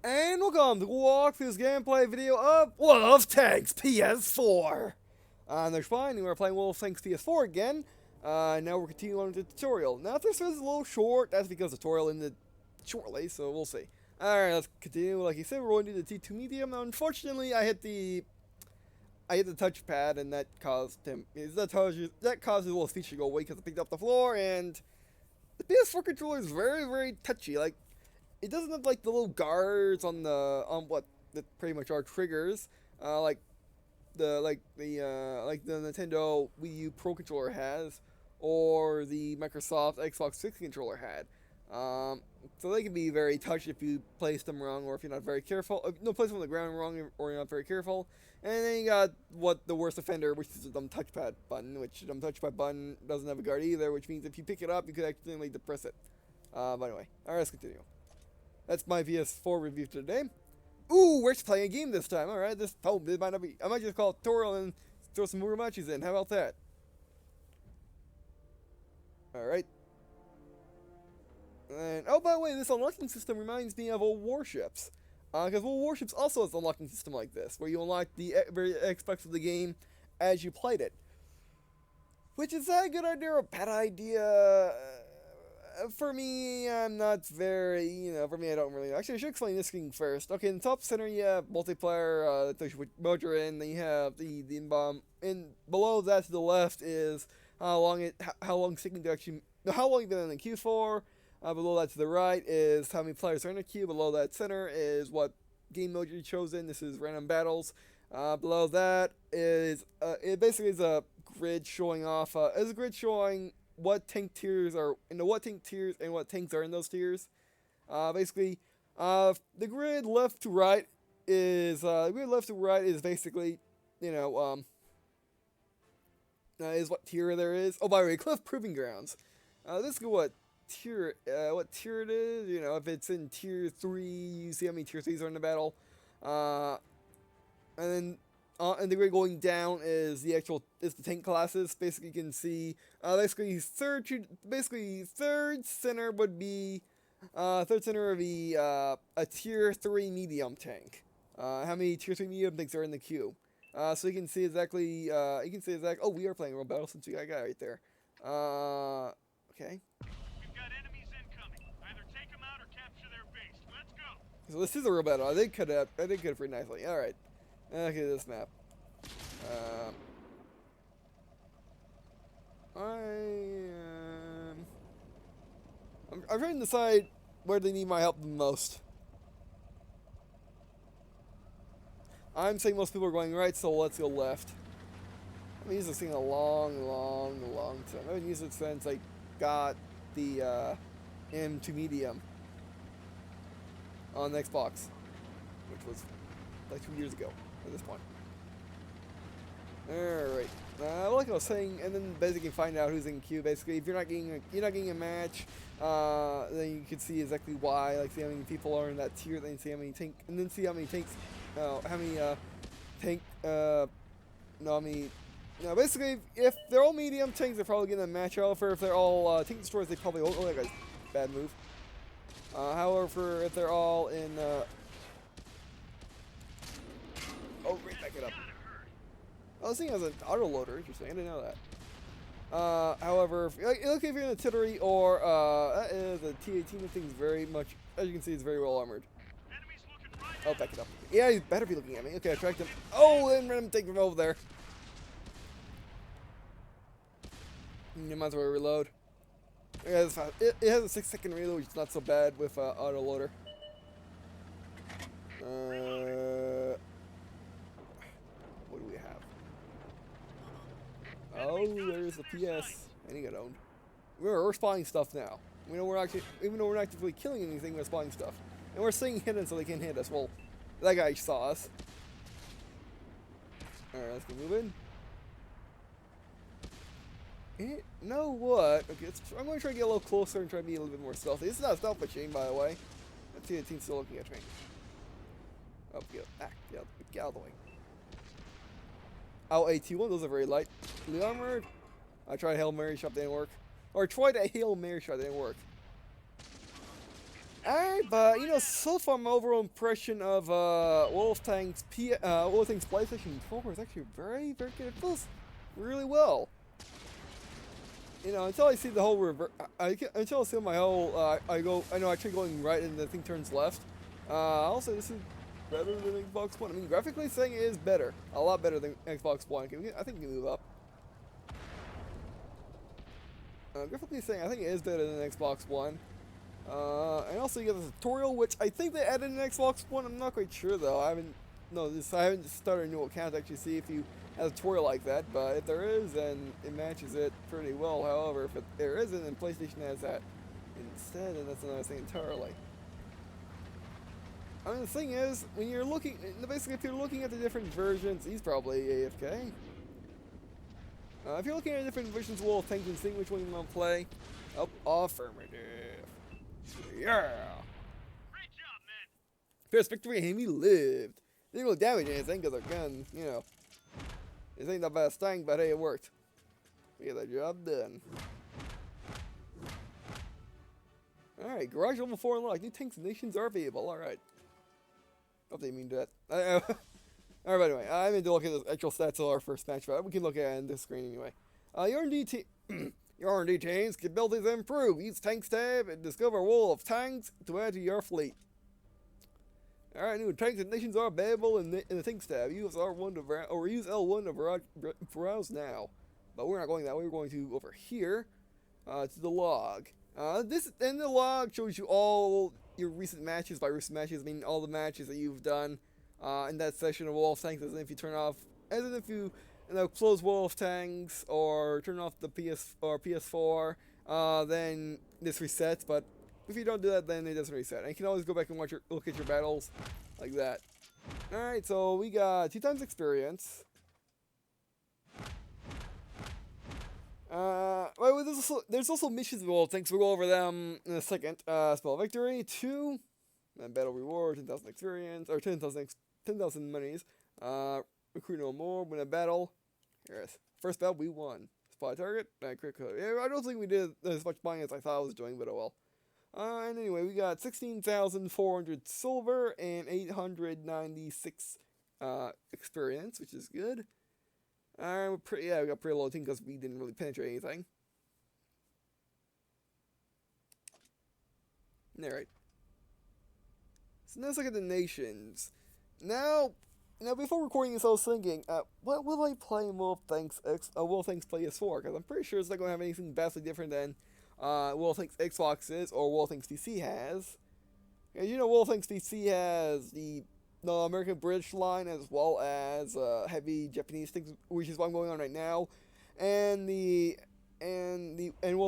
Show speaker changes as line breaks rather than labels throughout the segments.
And welcome to walkthrough's gameplay video of Wolf Tanks PS4. There's fine, we're playing Wolf Tanks PS4 again. Now we're continuing on with the tutorial. Now if this is a little short, that's because the tutorial ended shortly, so we'll see. Alright, let's continue. Like you said, we're going to do the T2 medium. Now unfortunately I hit the touchpad and that caused that caused the little feature to go away because I picked up the floor, and the PS4 controller is very, very touchy. Like, it doesn't have like the little guards on what that pretty much are triggers, like the Nintendo Wii U Pro controller has, or the Microsoft Xbox 360 controller had. So they can be very touchy if you place them wrong, or if you're not very careful. Place them on the ground wrong, or you're not very careful. And then you got what the worst offender, which is the dumb touchpad button, which the dumb touchpad button doesn't have a guard either, which means if you pick it up, you could accidentally depress it. But anyway, alright, let's continue. That's my PS4 review for today. Ooh, we're just playing a game this time. Alright, this might not be. I might just call it tutorial and throw some more matches in. How about that? Alright. And, oh, by the way, this unlocking system reminds me of old warships. Because old warships also has an unlocking system like this, where you unlock the very aspects of the game as you played it. Which is that a good idea or a bad idea? For me, I'm not very, for me, I don't really know. Actually, I should explain this thing first. Okay, in the top center, you have multiplayer, that tells you which mode you're in. Then you have the bomb. And below that to the left is how long it's taking to actually, how long you've been in the queue for. Below that to the right is how many players are in the queue. Below that center is what game mode you chosen. This is random battles. Below that is, it basically is a grid showing off, what tank tiers are what tanks are in those tiers. Basically, the grid left to right is basically, is what tier there is. Oh, by the way, Cliff Proving Grounds. This is what tier it is. If it's in tier 3, you see how many tier 3s are in the battle. And then and the grid going down is the tank classes. Basically, you can see third center would be a tier 3 medium tank. How many tier 3 medium tanks are in the queue? So you can see exactly. Oh, we are playing a real battle since we got a guy right there. Okay.
We've got enemies incoming. Either take them out or capture their base. Let's go.
So this is a real battle. I think could have pretty nicely. All right. Okay, this map. I'm trying to decide where they need my help the most. I'm saying most people are going right, so let's go left. I've been using this thing a long time. I've been using it since I got the M2 Medium on the Xbox, which was like 2 years ago at this point. Alright, like I was saying, and then basically find out who's in queue. Basically, if you're not getting a match, then you can see exactly why. Like, see how many people are in that tier, then see how many basically, if they're all medium tanks, they're probably getting a match. However, if they're all tank destroyers, they probably won't. Oh, that guy's bad move. However, if they're all in, oh, great, back it up. Oh, this thing has an auto loader. Interesting. I didn't know that. However, if you're in a artillery or that is a T-18, the thing's very much, as you can see, it's very well armored. Oh, back it up. Yeah, he better be looking at me. Okay, I tracked him. Oh, then let him take him over there. You might as well reload. Yeah, it has a 6-second reload, which is not so bad with auto loader. What do we have? Oh, there's the PS, and he got owned. We're spawning stuff now. Even though we're not actively killing anything, we're spawning stuff, and we're staying hidden so they can't hit us. Well, that guy saw us. All right, let's go move in. You know what? Okay, I'm going to try to get a little closer and try to be a little bit more stealthy. This is not a stealth machine, by the way. Let's see the team's still looking at me. Oh, get out of the way. Oh, T1, those are very lightly armored. I tried a Hail Mary shot, didn't work. Or tried a Hail Mary shot, didn't work. Alright, but you know, so far my overall impression of Wolftank's PlayStation 4 is actually very, very good. It feels really well. You know, until I see the whole until I see my whole, I know actually going right and the thing turns left. I'll say this is better than Xbox One. I mean, graphically saying it is better. A lot better than Xbox One. I think we can move up. Graphically saying, I think it is better than Xbox One. And also you get the tutorial, which I think they added in Xbox One. I'm not quite sure though. I haven't started a new account to actually see if you have a tutorial like that. But if there is, then it matches it pretty well. However, if there isn't, then PlayStation has that instead, and that's another thing entirely. I mean, the thing is, when you're looking, basically, if you're looking at the different versions, he's probably AFK. If you're looking at different versions of Wolf Tank and seeing which one you want to play, affirmative. Yeah.
Great job, men.
First victory, and we lived. Didn't really damage anything because our gun, you know, this ain't the best thing, but hey, it worked. We got the job done. Alright, garage level 4 unlocked. New tanks and nations are available. Alright. Hope they mean that. Alright, but anyway, I meant to look at the actual stats of our first match, but we can look at it on this screen anyway. Your R&D team's abilities improve. Use Tanks tab and discover a wall of tanks to add to your fleet. Alright, new tanks and nations are available in the Tanks tab. Use R1 to use L1 to browse now. But we're not going that way. We're going to over here to the log. In the log shows you all your recent matches. By recent matches, I mean all the matches that you've done in that session of Wolf Tanks. As if you close Wolf Tanks or turn off the PS4, then this resets. But if you don't do that, then it doesn't reset. And you can always go back and look at your battles like that. Alright, so we got 2 times experience. Well, there's also missions involved. Thanks, we'll go over them in a second. Spell victory, 2. And battle reward, 10,000 experience, or 10,000 monies. Recruit no more, win a battle. Yes. First battle, we won. Spot target, critical. Yeah, I don't think we did as much buying as I thought I was doing, but oh well. And anyway, we got 16,400 silver and 896 experience, which is good. We got pretty low team because we didn't really penetrate anything. Alright. So let's look at the nations. Now before recording this, I was thinking, what will I play in Wolf Tanks PS4? Because I'm pretty sure it's not going to have anything vastly different than Wolf Tanks Xbox is or Wolf Tanks PC has. As you know, Wolf Tanks PC has the American British line as well as heavy Japanese things, which is what I'm going on right now, and Wolf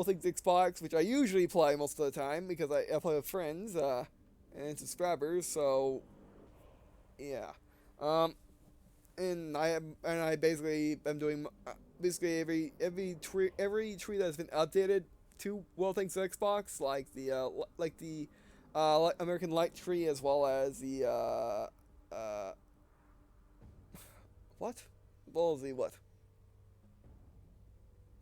Tanks Xbox, which I usually play most of the time because I play with friends and subscribers. So yeah, and I basically am doing basically every tree that's been updated to Wolf Tanks Xbox, like the American Light tree as well as the what? What was the what?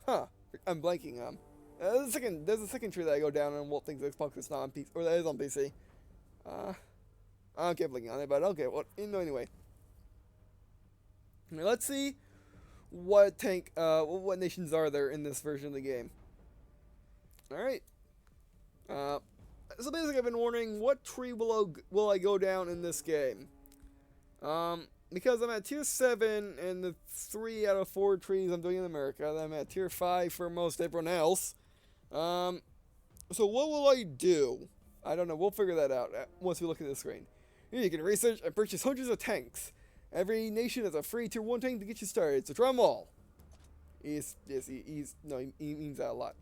Huh. I'm blanking. There's a second tree that I go down on Wolf Tanks Xbox that's not on PC, or that is on PC. I can't blanking on it, but okay. Well, anyway. Now, let's see what nations are there in this version of the game. Alright. So basically I've been wondering what tree will I go down in this game. Because I'm at tier 7 and the 3 out of 4 trees I'm doing in America. I'm at tier 5 for most everyone else. So what will I do? I don't know. We'll figure that out once we look at the screen. Here you can research and purchase hundreds of tanks. Every nation has a free tier 1 tank to get you started. So try them all. He means that a lot.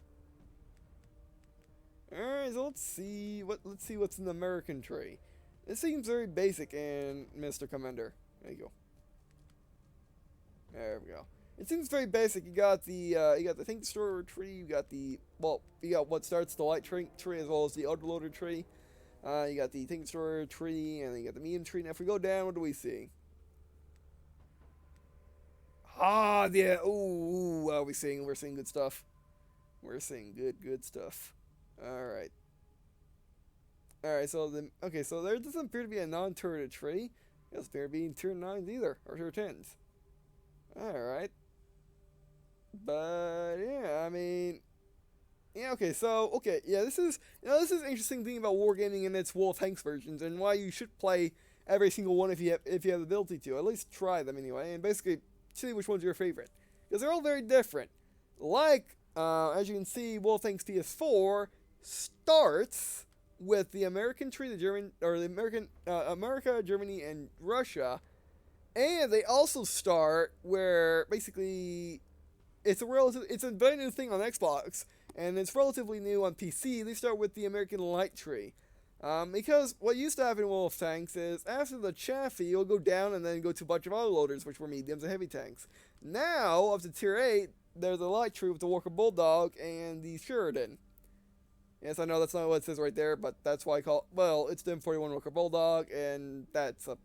Alright, so let's see what's in the American tree. It seems very basic in Mr. Commander. There you go. There we go. It seems very basic. You got the tank destroyer tree. You got what starts the light tree as well as the autoloader tree. You got the tank destroyer tree, and then you got the medium tree. Now, if we go down, what do we see? Ah, yeah. Ooh, what are we seeing? We're seeing good stuff. We're seeing good stuff. All right. Alright, so so there doesn't appear to be a non-turreted tree. It doesn't appear to be turret 9s either, or turret 10s. Alright. But yeah, I mean, yeah, this is this is an interesting thing about wargaming and its World of Tanks versions, and why you should play every single one if you have the ability to. At least try them anyway, and basically see which one's your favorite, because they're all very different. Like as you can see, World of Tanks PS4 starts with the American tree, the German or the American America, Germany, and Russia, and they also start where basically it's a very new thing on Xbox, and it's relatively new on PC. They start with the American light tree. Because what used to happen in World of Tanks is after the Chaffee, you'll go down and then go to a bunch of autoloaders, which were mediums and heavy tanks. Now, up to tier 8, there's a light tree with the Walker Bulldog and the Sheridan. Yes, I know that's not what it says right there, but that's why I call it. Well, it's the M41 Walker Bulldog, and that's a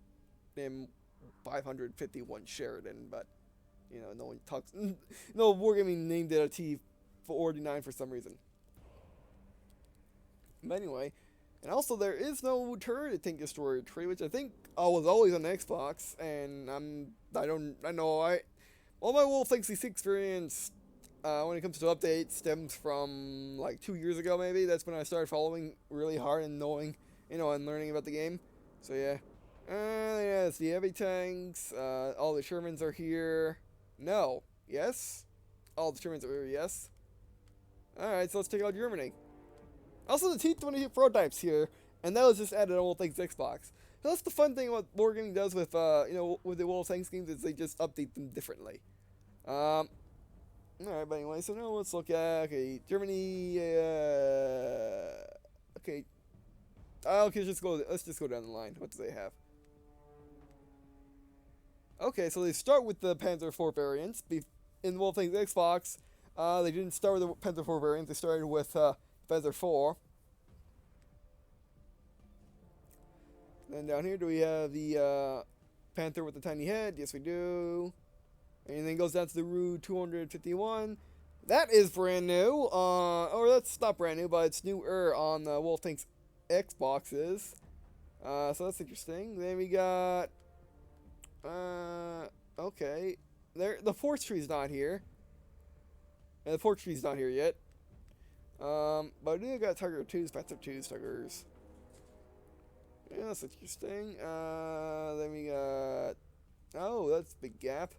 M551 Sheridan, but no one talks. No, Wargaming named it a T49 for some reason. But anyway, and also there is no turret tank destroyer tree, which I think was always on Xbox, and all my World of Tanks DC experience when it comes to updates stems from like 2 years ago maybe. That's when I started following really hard and knowing, and learning about the game. So yeah. Yeah, it's the heavy tanks. All the Shermans are here. No. Yes? All the Shermans are here, yes. Alright, so let's take out Germany. Also, the T1E prototype's here, and that was just added on World of Tanks Xbox. So that's the fun thing what Wargaming does with, with the World of Tanks games, is they just update them differently. Alright, but anyway, so now let's look at, okay, Germany, okay. Okay, let's just go down the line. What do they have? Okay, so they start with the Panzer IV variants. In the World of Tanks Xbox, they didn't start with the Panzer IV variant. They started with Panzer IV. Then down here, do we have the Panther with the tiny head? Yes, we do. And then it goes down to the Ru 251. That is brand new. Or that's not brand new, but it's newer on the World of Tanks Xboxes. So that's interesting. Then we got okay. The force tree's not here. And the force tree's not here yet. But I do got Tiger 2s, Panther 2s, Tigers. Yeah, that's interesting. Then we got, oh, that's a big gap.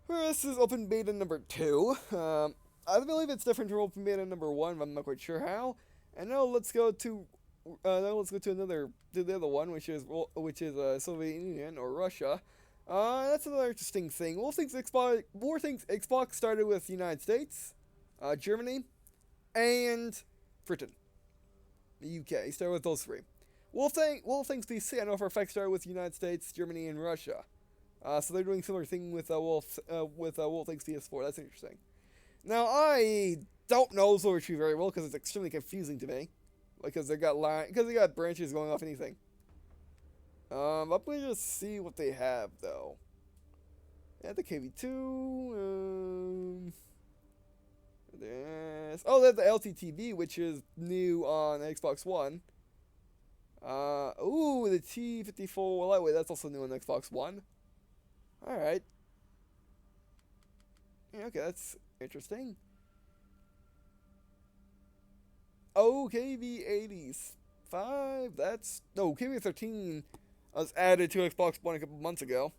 This is open beta number 2. I believe it's different from open beta number 1, but I'm not quite sure how. And now let's go to the other one, which is Soviet Union or Russia. That's another interesting thing. More things Xbox started with the United States, Germany, and Britain. The UK started with those 3. World of Tanks PC, I know for a fact, started with the United States, Germany, and Russia. So they're doing a similar thing with World of Tanks PS4. That's interesting. Now I don't know Zoritry very well because it's extremely confusing to me, because they got branches going off anything. I'm gonna just see what they have though. They have the KV2. They have the LTTB, which is new on Xbox One. Ooh, the T54 lightweight. That's also new on Xbox One. All right. Yeah, okay, that's interesting. Oh, KV85. KV13 was added to Xbox One a couple months ago.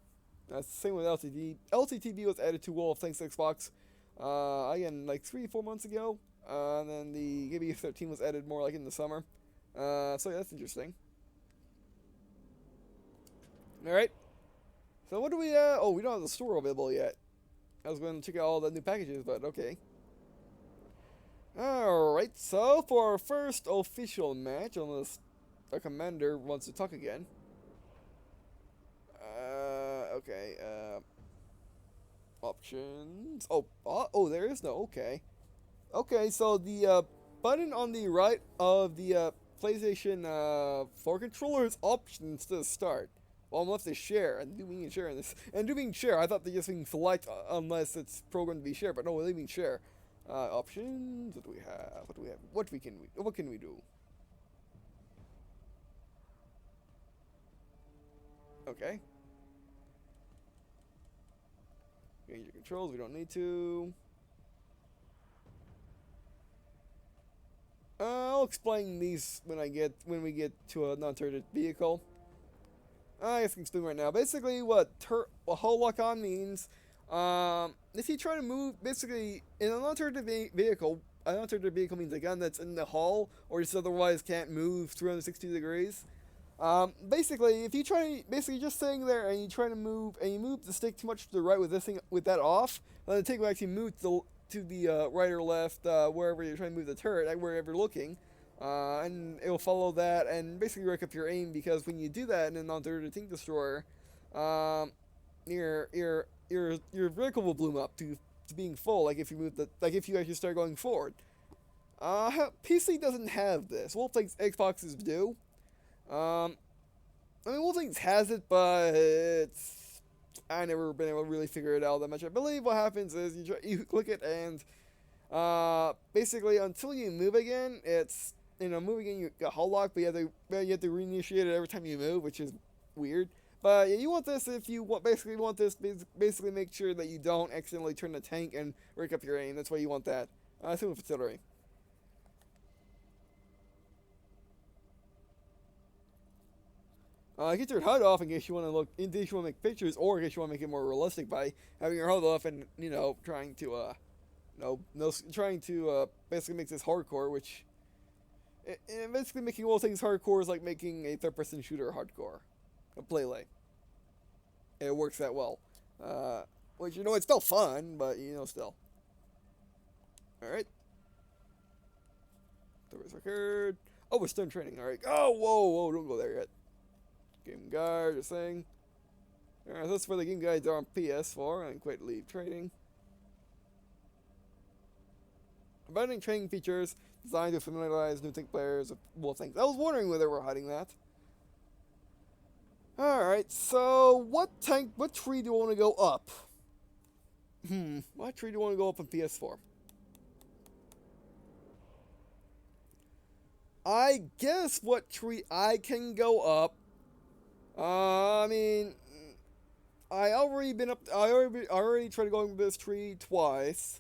That's the same with LTTB. LTTB was added to World of Tanks Xbox, again, like 3-4 months ago. And then the KV13 was added more like in the summer. So yeah, that's interesting. Alright. So what do we, oh, we don't have the store available yet. I was going to check out all the new packages, but okay. Alright, so for our first official match, unless our commander wants to talk again. Okay, options. Oh, there is no, okay. Okay, so the button on the right of the PlayStation 4 controller is options to start. Well, unless they share, and do mean share in this. And do mean share, I thought they just mean select unless it's programmed to be share, but no, they mean share. Options, what do we have? What can we do? Okay. Change your controls, we don't need to. I'll explain these when we get to a non-turreted vehicle. I guess I can explain right now. Basically, what hull lock-on means, if you try to move, basically, in a non-turreted vehicle, a non-turreted vehicle means a gun that's in the hull, or just otherwise can't move 360 degrees. Basically, if you try, basically just sitting there and you try to move, and you move the stick too much to the right with this thing, with that off, then the tank will actually move to the right or left, wherever you're trying to move the turret, wherever you're looking. And it will follow that and basically wreck up your aim, because when you do that in a non-turreted tank destroyer, your vehicle will bloom up to being full, like if you actually start going forward. PC doesn't have this. Wolfenstein Xboxes do. I mean, Wolfenstein has it, but I never been able to really figure it out that much. I believe what happens is you click it and basically until you move again, it's moving again, you got hull lock, but you have to reinitiate it every time you move, which is weird. But yeah, you want this if you basically make sure that you don't accidentally turn the tank and break up your aim. That's why you want that. Same with artillery. Get your HUD off in case you want to make pictures, or in case you want to make it more realistic by having your HUD off and trying to basically make this hardcore, which basically making all things hardcore is like making a third-person shooter hardcore, a playlay. It works that well, which it's still fun, but still. All right. Service record. Oh, we're still in training. All right. Oh, whoa, don't go there yet. Game guide, just saying. Alright, so that's where the game guides are on PS4, and quit leave trading. Abandoning training features designed to familiarize new tank players with wolf tanks. I was wondering whether we're hiding that. Alright, so what tree do you want to go up? What tree do you want to go up on PS4? I guess what tree I can go up. I mean, I already tried going up this tree twice,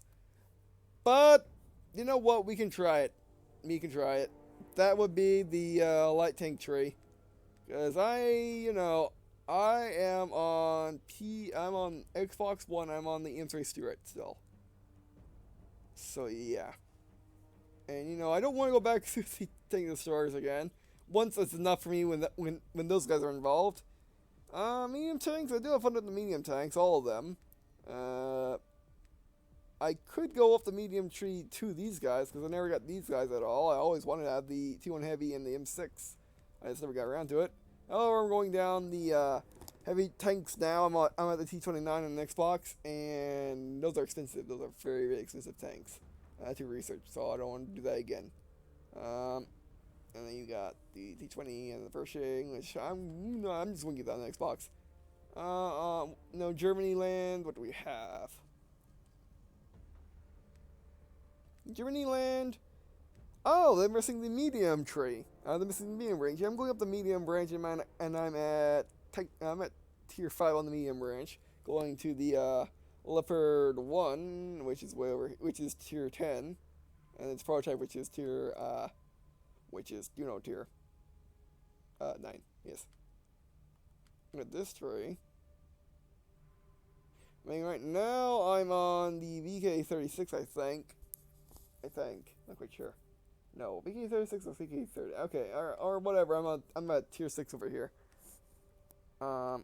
but you know what? We can try it. We can try it. That would be the light tank tree, because I am on I'm on Xbox One. I'm on the M3 Stuart still. So yeah, and I don't want to go back to the tank destroyers again. Once it's enough for me when those guys are involved. Medium tanks, I do have fun with the medium tanks, all of them. I could go up the medium tree to these guys, because I never got these guys at all. I always wanted to have the T1 Heavy and the M6. I just never got around to it. However, I'm going down the heavy tanks now. I'm at the T29 on the Xbox, and those are expensive. Those are very, very expensive tanks to research, so I don't want to do that again. And then you got the T20 and the Pershing, which I'm just going to get that on the Xbox. No, Germany land, what do we have? Germany land. Oh, they're missing the medium tree. They're missing the medium branch. Yeah, I'm going up the medium branch, and I'm at tier 5 on the medium branch, going to the Leopard 1, which is which is tier 10, and its prototype, which is tier tier 9, yes. With this tree. I mean, right now I'm on the VK36, I think. Not quite sure. No, VK36 or VK30. Okay, or whatever. I'm at tier 6 over here. I'm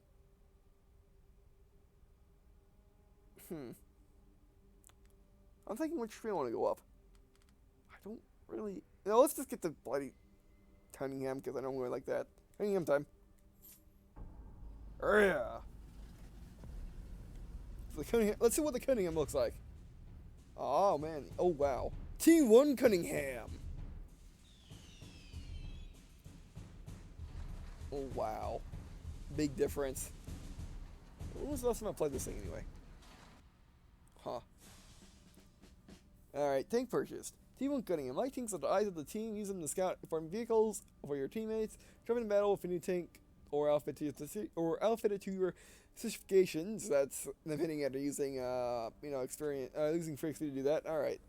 thinking which tree I want to go up. I don't really. No, let's just get the bloody Cunningham, because I know I'm going like that. Cunningham time. Yeah. Let's see what the Cunningham looks like. Oh man. Oh wow. T1 Cunningham. Oh wow. Big difference. When was the last time I played this thing anyway? Huh. Alright, tank purchased. T1 Cunningham. Light tanks are the eyes of the team. Use them to scout farm vehicles for your teammates. Travel in battle with a new tank or outfit to your specifications. That's depending on using experience using free XP to do that. All right.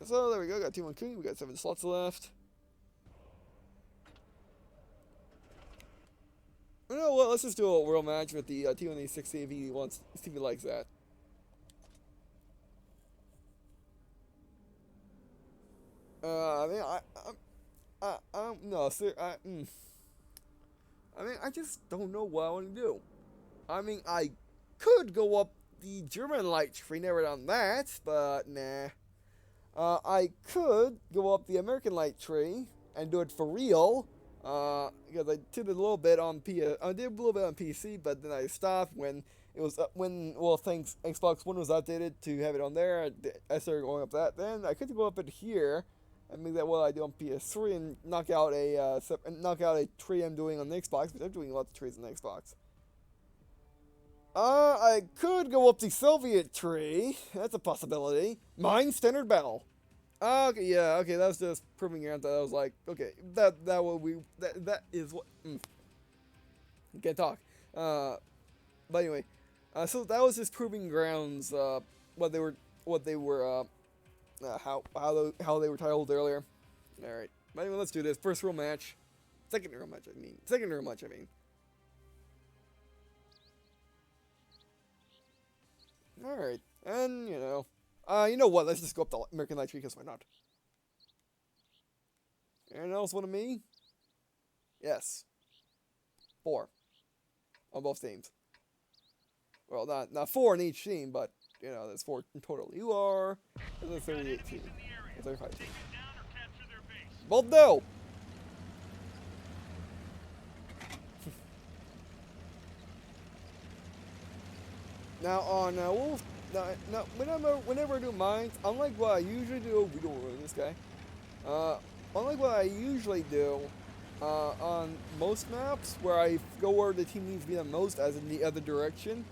So there we go. Got T1 King. We got 7 slots left. You know what? Let's just do a real match with the T1E6 if he wants. See if he likes that. I mean, no, sir. I mean, I just don't know what I want to do. I mean, I could go up the German light tree, never done that, but nah. I could go up the American light tree and do it for real. Because I did a little bit on PC, but then I stopped when it was thanks Xbox One was updated to have it on there. I started going up that. Then I could go up it here and make that what I do on PS3 and knock out a tree I'm doing on the Xbox. Because I'm doing lots of trees on the Xbox. I could go up the Soviet tree. That's a possibility. Mine standard battle. Okay, yeah, okay, that was just proving your answer. I was like, okay, that is what. Can't talk. But anyway, so that was just proving grounds. How they were titled earlier. All right, but anyway, let's do this. First real match, second real match. I mean. All right, and you know what? Let's just go up the American Light Tree because why not? Anyone else want me? Yes. 4 on both teams. Well, not 4 in each team, but there's 4 in total. You are 38 team. 35 team. Both no. Now on Wolf. Now, whenever I do mines, unlike what I usually do, we don't ruin this guy. Unlike what I usually do on most maps, where I go where the team needs to be the most, as in the other direction.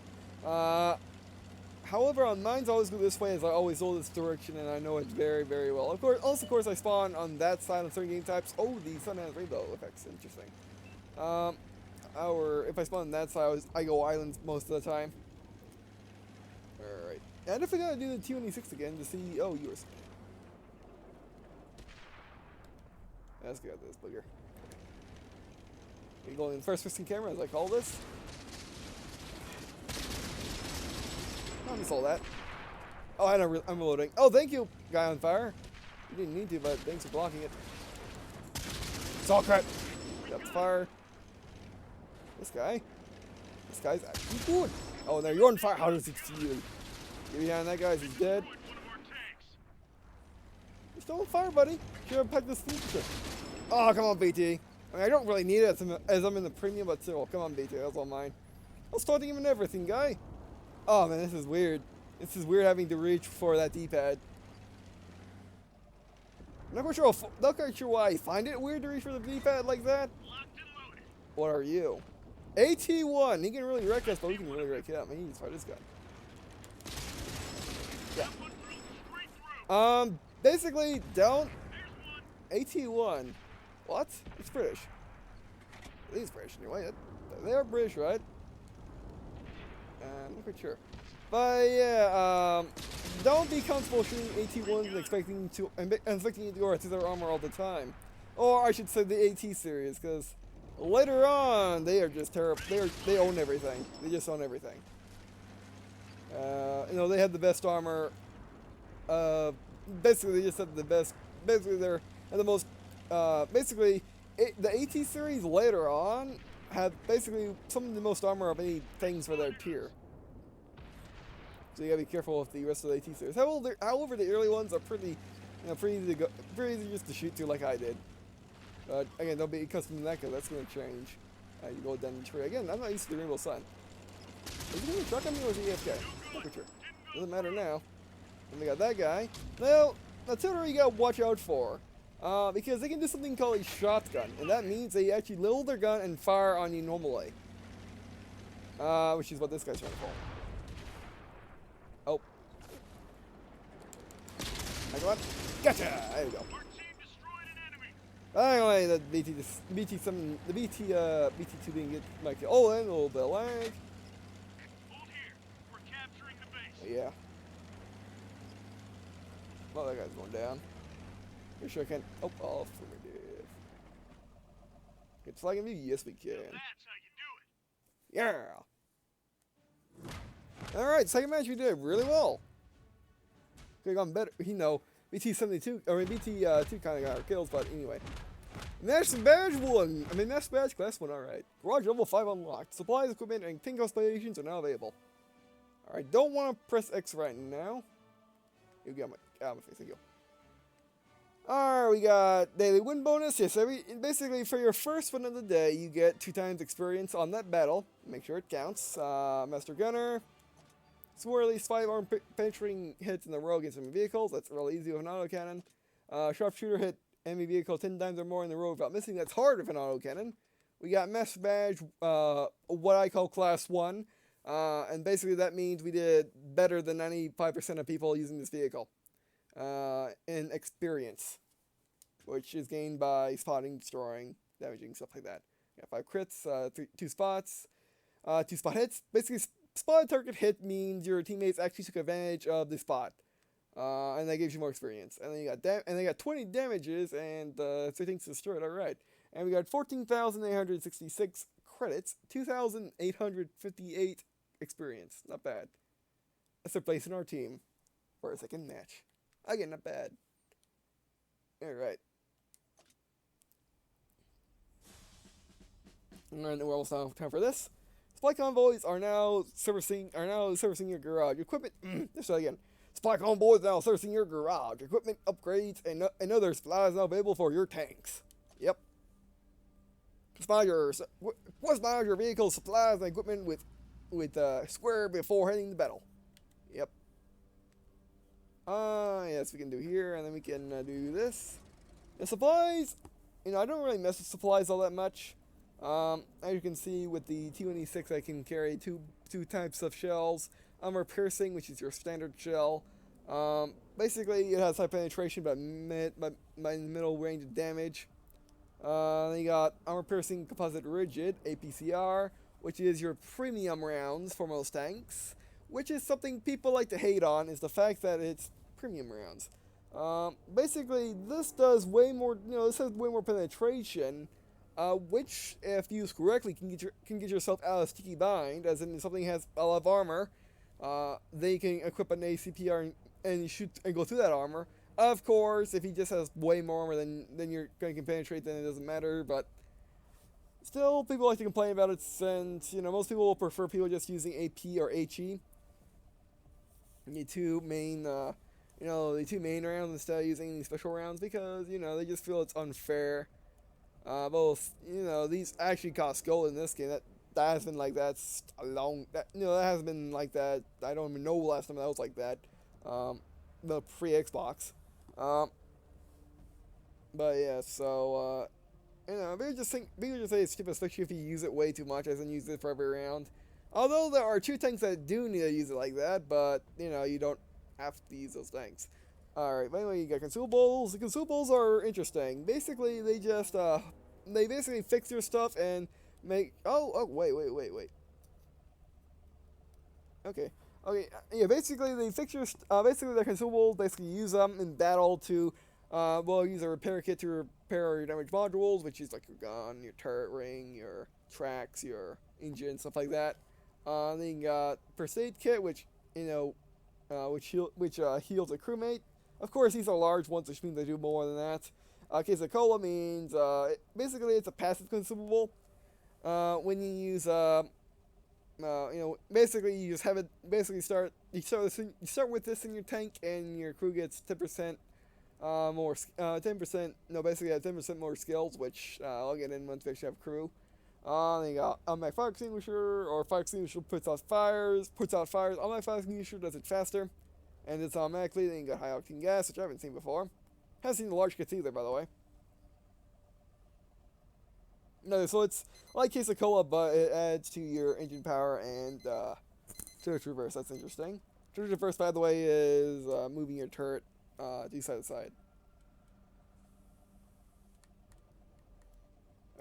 However, on mines, I always go this way, as I always go this direction, and I know it very, very well. Of course, I spawn on that side on certain game types. Oh, the sun has rainbow effects. Interesting. Or if I spawn on that side, I go islands most of the time. Alright. And if I gotta do the T1E6 again to see. Oh, yours. Let's get this booger. You going in first person camera, as I call this. I missed all that. Oh, I'm reloading. Oh, thank you, guy on fire. You didn't need to, but thanks for blocking it. It's all crap. Got the fire. This guy's actually good. Oh, now you're on fire. How does he see you? Get behind that guy. He's dead. You're still on fire, buddy. Should have packed this feature. Oh, come on, BT. I mean, I don't really need it as I'm in the premium, but still, come on, BT. That's all mine. I was starting him and everything, guy. Oh man, this is weird. This is weird having to reach for that D-pad. Not quite sure why I find it weird to reach for the D-pad like that. What are you? AT1. He can really wreck us, but we can really wreck him. I need to fight this guy. Yeah. Basically, down. AT1. What? It's British. He's British anyway. They are British, right? I'm not quite sure. But yeah, don't be comfortable shooting AT1s and expecting it to go to their armor all the time. Or I should say the AT series, because later on they are just terrible. They own everything. They just own everything. They have the best armor. Basically, they just have the best. Basically, they're the most. The AT series later on have basically some of the most armor of any things for their tier. So you gotta be careful with the rest of the AT series. However, the early ones are pretty easy just to shoot to, like I did. But again, don't be accustomed to that because that's gonna change. You go down the tree again. I'm not used to the rainbow sun. Is he gonna truck on me or is he AFK? Not for sure. Doesn't matter now. And we got that guy. Now, artillery you gotta watch out for. Because they can do something called a shotgun, and that means they actually load their gun and fire on you normally. Which is what this guy's trying to call. Oh. I got. Gotcha! There you go.
Our team destroyed an enemy.
Anyway, the BT2 being get might get oh, and a little bit of lag.
Hold here. We're capturing the base.
Yeah. Oh, that guy's going down. Pretty sure I can. Oh, affirmative. It's flagging me. Yes, we can.
That's how you do it.
Yeah. All right, second match we did really well. Could have gone better. You know, BT72 or BT2 kind of got our kills, but anyway. National Badge 1. National Badge Class 1, alright. Garage level 5 unlocked. Supplies, equipment, and ping constellations are now available. Alright, don't want to press X right now. You got my face, thank you. Alright, we got daily win bonus. Yes, basically for your first win of the day, you get 2 times experience on that battle. Make sure it counts. Master Gunner. Score at least 5 arm penetrating hits in a row against enemy vehicles. That's really easy with an autocannon. Sharpshooter hit enemy vehicle 10 times or more in the row without missing. That's hard with an autocannon. We got Master Badge, what I call Class 1. And basically that means we did better than 95% of people using this vehicle. In experience. Which is gained by spotting, destroying, damaging, stuff like that. We got 5 crits, 2 spots, 2 spot hits. Basically, spot target hit means your teammates actually took advantage of the spot. And that gives you more experience. And then you got 20 damages and 3 things destroyed. Alright. And we got 14,866 credits, 2,858 experience. Not bad. That's a place in our team for a second match. Again, not bad. Alright. And we're almost out of time for this. Supply convoys are now servicing your garage. Equipment. Let's try again. Supply convoys now servicing your garage. Equipment upgrades and other supplies now available for your tanks. Yep. Customize your vehicle supplies and equipment with square before heading to battle. Yep. Yes, we can do here, and then we can do this. The supplies. I don't really mess with supplies all that much. As you can see with the T1E6, I can carry two types of shells. Armor piercing, which is your standard shell. Basically, it has high penetration, but middle range of damage. Then you got armor piercing composite rigid APCR, which is your premium rounds for most tanks. Which is something people like to hate on, is the fact that it's premium rounds. Basically, this does way more. This has way more penetration. Which, if used correctly, can get yourself out of sticky bind, as in if something has a lot of armor, they can equip an ACPR and shoot and go through that armor. Of course, if he just has way more armor than you're going to penetrate, then it doesn't matter, but still, people like to complain about it, since, most people will prefer people just using AP or HE. The two main rounds instead of using any special rounds, because, they just feel it's unfair. Both, these actually cost gold in this game. That has been like that that has been like that. I don't even know the last time that was like that. The pre-Xbox. But yeah, so, people just say it's stupid, especially if you use it way too much, as in use it for every round. Although there are 2 tanks that do need to use it like that, but, you don't have to use those tanks. Alright, but anyway, you got consumables. The consumables are interesting. Basically, they just, they basically fix your stuff and make, wait. Okay, yeah, basically, they fix your, basically, their consumables, basically use them in battle to, use a repair kit to repair your damaged modules, which is like your gun, your turret ring, your tracks, your engine, stuff like that. Then you got first aid kit, which, which heals a crewmate. Of course, these are large ones, which means they do more than that. Case of cola means, basically it's a passive consumable. When you use, basically you just have it, you start with this in your tank, and your crew gets 10% more, 10%, no, basically 10% more skills, which, I'll get in once we actually have crew. Then you got automatic fire extinguisher, or fire extinguisher puts out fires, automatic fire extinguisher does it faster. And it's automatically. Then you got high octane gas, which I haven't seen before. Haven't seen the large kits either, by the way. No, so it's like case of cola, but it adds to your engine power and to its reverse. That's interesting. Turret reverse, by the way, is moving your turret to side to side.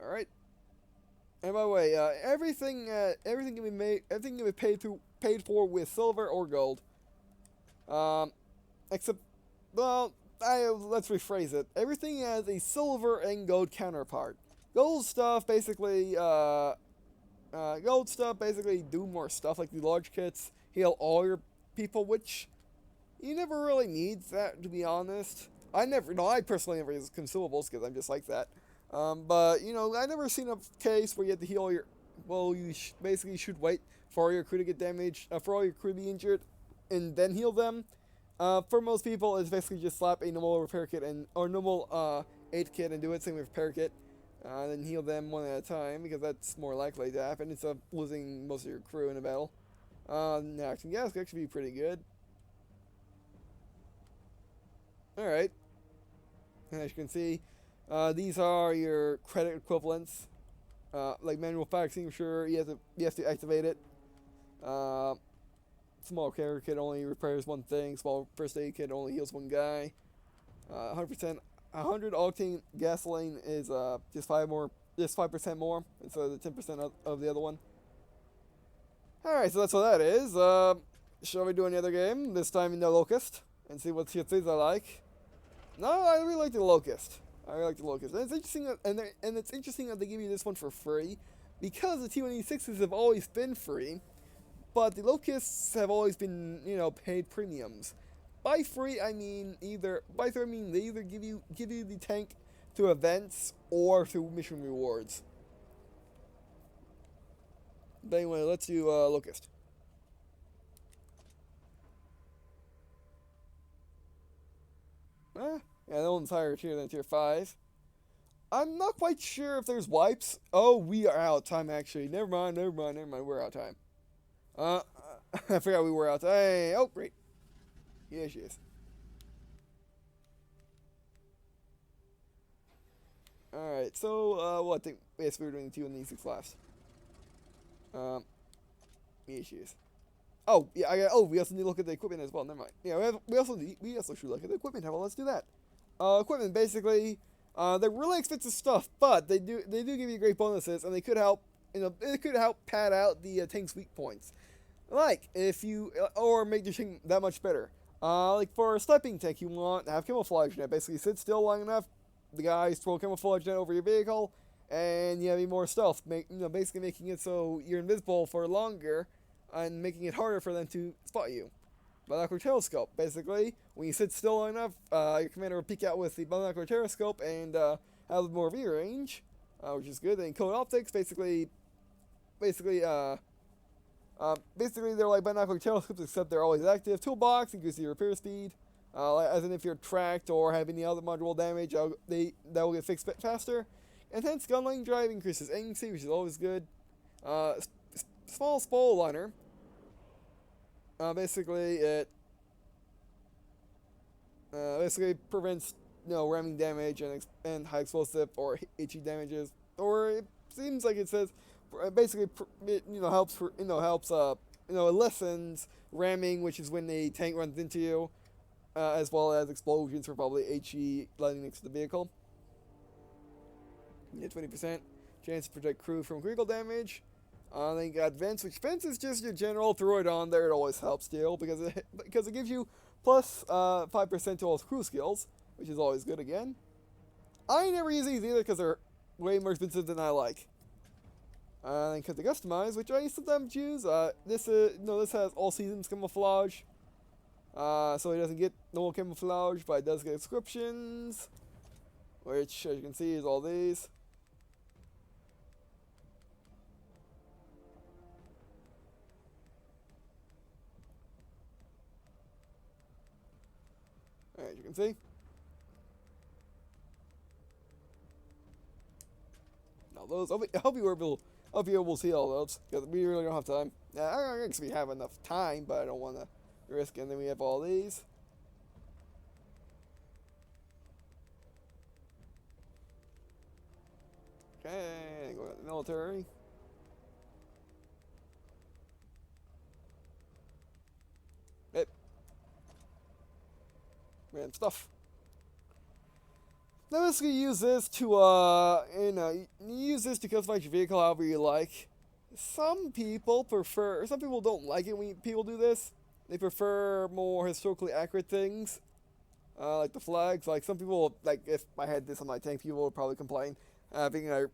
All right. And by the way, everything can be made, everything can be paid for with silver or gold. Except, well, let's rephrase it. Everything has a silver and gold counterpart. Gold stuff basically, do more stuff like the large kits, heal all your people, which you never really need that, to be honest. I personally never use consumables because I'm just like that. But, I never seen a case where you have to heal your, well, you basically should wait for your crew to get damaged, for all your crew to be injured, and then heal them. For most people, it's basically just slap a normal repair kit or normal, aid kit and do it, same with repair kit. Then heal them one at a time, because that's more likely to happen instead of losing most of your crew in a battle. Now, gas could actually be pretty good. Alright. As you can see, these are your credit equivalents. Like manual fire extinguisher, you have to activate it. Small carrier kit only repairs one thing. Small first aid kit only heals one guy. 100% 100 octane gasoline is just 5% more instead of the 10% of the other one. Alright, so that's what that is. Shall we do another game? This time in the Locust and see what shit things I like. No, I really like the Locust. And it's interesting that they give you this one for free, because the T1E6s have always been free, but the Locusts have always been, paid premiums. By free, I mean they either give you the tank through events or through mission rewards. But anyway, let's do Locust. Yeah, that one's higher tier than tier 5. I'm not quite sure if there's wipes. Oh, we are out of time, actually. Never mind. We're out of time. I forgot we were out. Hey, oh, great. Yeah, she is. Alright, so, what? Yes, we were doing 2-1-6 last. Yeah, she is. Oh, yeah, we also need to look at the equipment as well. Never mind. Yeah, we also should look at the equipment. Well, let's do that. Equipment, basically, they're really expensive stuff, but they do give you great bonuses, and they could help, it could help pad out the tank's weak points. Like, if you, or make the tank that much better. Like for a sniping tank, you want to have camouflage net. Basically, sit still long enough, the guys throw camouflage net over your vehicle, and you have more stealth. Basically making it so you're invisible for longer, and making it harder for them to spot you. Binocular telescope. Basically, when you sit still long enough, your commander will peek out with the binocular telescope and have more view range, which is good. And code optics, basically they're like binocular telescopes, except they're always active. Toolbox increases your repair speed, as in if you're tracked or have any other module damage, that will get fixed faster. Enhanced gunline drive increases agency, which is always good. Small spoil liner. Basically it prevents ramming damage and high explosive or HE damages, or it seems like it says basically it lessens ramming, which is when the tank runs into you, as well as explosions for probably HE landing next to the vehicle. You get 20% chance to protect crew from critical damage. Then you got Vents, which Vents is just your general, throw it on there, it always helps still, because it gives you plus 5% to all crew skills, which is always good again. I never use these either because they're way more expensive than I like. Then cut the customize, which I sometimes use. This has all seasons camouflage, so it doesn't get normal camouflage, but it does get inscriptions, which, as you can see, is all these. As you can see. Now those, I hope you were able to see all those, because we really don't have time. I guess we have enough time, but I don't want to risk it. And then we have all these. Okay, go to the military. Yep. Man, stuff. Now basically use this to, use this to customize your vehicle however you like. Some people don't like it when people do this. They prefer more historically accurate things, like the flags. Like some people, like if I had this on my tank, people would probably complain. Having a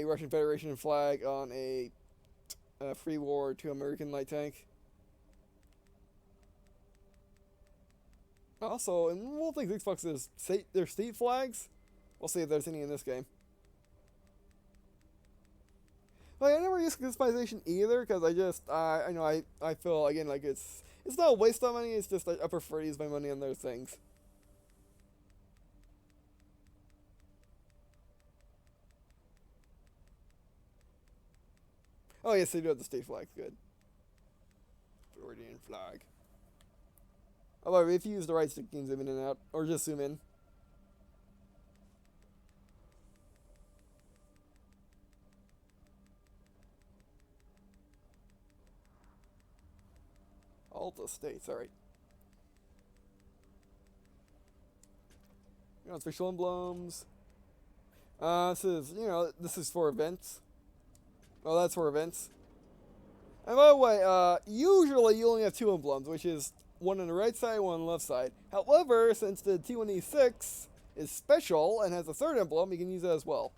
Russian Federation flag on a free war to American light tank. Also, in Wolfenstein Xbox, there's state flags. We'll see if there's any in this game. Like, I never use customization either, because I feel, again, like it's not a waste of money, it's just I prefer to use my money on those things. Oh yes, they do have the state flag, good. Floridian flag. However, if you use the right stick, you can zoom in and out, or just zoom in. All the states, alright. Official emblems. This is for events. Oh, that's for events. And by the way, usually you only have two emblems, which is one on the right side, one on the left side. However, since the T1E6 is special and has a third emblem, you can use that as well.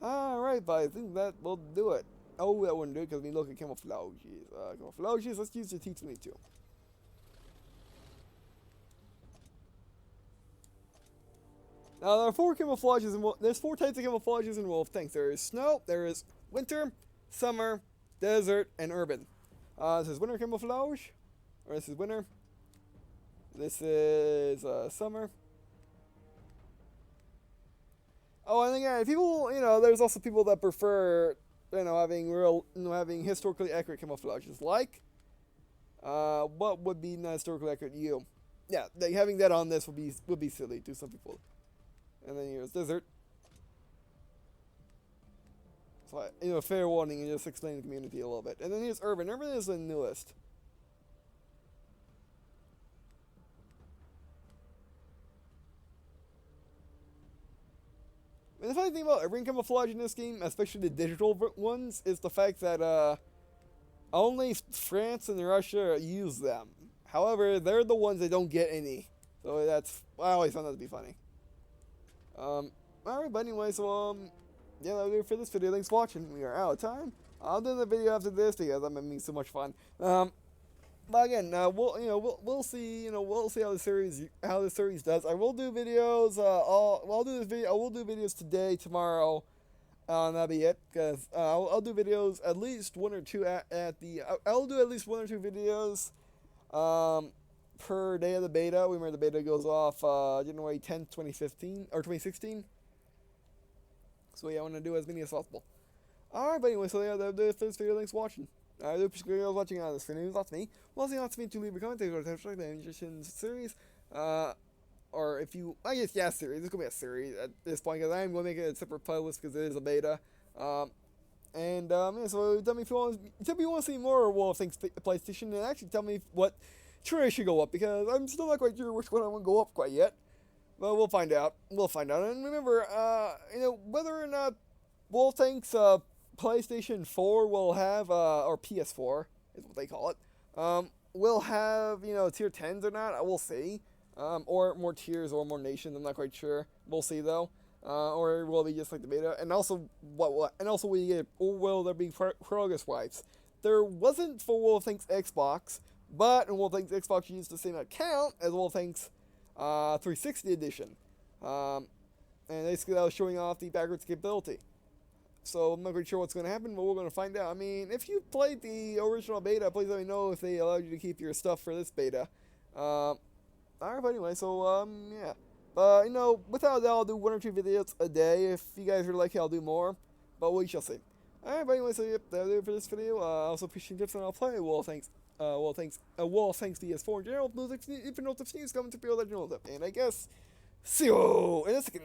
Alright, but I think that will do it. Oh, that wouldn't do it because we look at camouflages. Camouflages, let's use the T22. Now, there are there's four types of camouflages in Wolf Tanks. There is snow, there is winter, summer, desert, and urban. This is winter camouflage, or this is winter. This is summer. Oh, and again, there's also people that prefer, having historically accurate camouflages. Like, what would be not historically accurate to you? Yeah, having that on this would be silly to some people. And then here's desert. So, fair warning, and just explain the community a little bit. And then here's urban. Urban is the newest. And the funny thing about urban camouflage in this game, especially the digital ones, is the fact that only France and Russia use them. However, they're the ones that don't get any. So I always found that to be funny. Alright, but anyway, so, yeah, that'll do it for this video. Thanks for watching. We are out of time. I'll do the video after this because I'm having so much fun. But again, we'll see how the series does. I will do videos. I will do videos today, tomorrow. That'll be it. Cause I'll do videos at least one or two I'll do at least one or two videos. Per day of the beta. Remember the beta goes off January 10th, 2015 or 2016. So yeah, I want to do as many as possible. Alright, but anyway, so yeah, that'll do it for this video. Thanks for watching. I do appreciate you guys watching this video. That's me. Well, see, lots of me to leave a comment. Or touch the interest in the series. Or if you, I guess, yeah, series. It's gonna be a series at this point because I am gonna make it a separate playlist because it is a beta. Yeah, so tell me if you want to see more World of Tanks PlayStation, and actually tell me what trailer should go up because I'm still not quite sure which one I want to go up quite yet. But we'll find out. And remember, whether or not Wolf Tanks PlayStation 4 will have, or PS4 is what they call it, will have, tier 10s or not. We'll see. Or more tiers or more nations. I'm not quite sure. We'll see though. Or will it be just like the beta? And also, will there be progress wipes? There wasn't for Wolf Tanks Xbox, but in Wolf Tanks Xbox you used the same account as Wolf Tanks 360 edition. And basically that was showing off the backwards capability. So I'm not quite sure what's going to happen, but we're going to find out. I mean, if you played the original beta, please let me know if they allowed you to keep your stuff for this beta. Alright, but anyway, so, yeah. But, without a doubt, I'll do one or two videos a day. If you guys are like it, I'll do more. But we shall see. Alright, but anyway, so yep, that'll do it for this video. Also, appreciate tips on how to play Wolf Tanks PS4 in general. Blue if you know the news, comment to be all that you know. And I guess, see you in a second.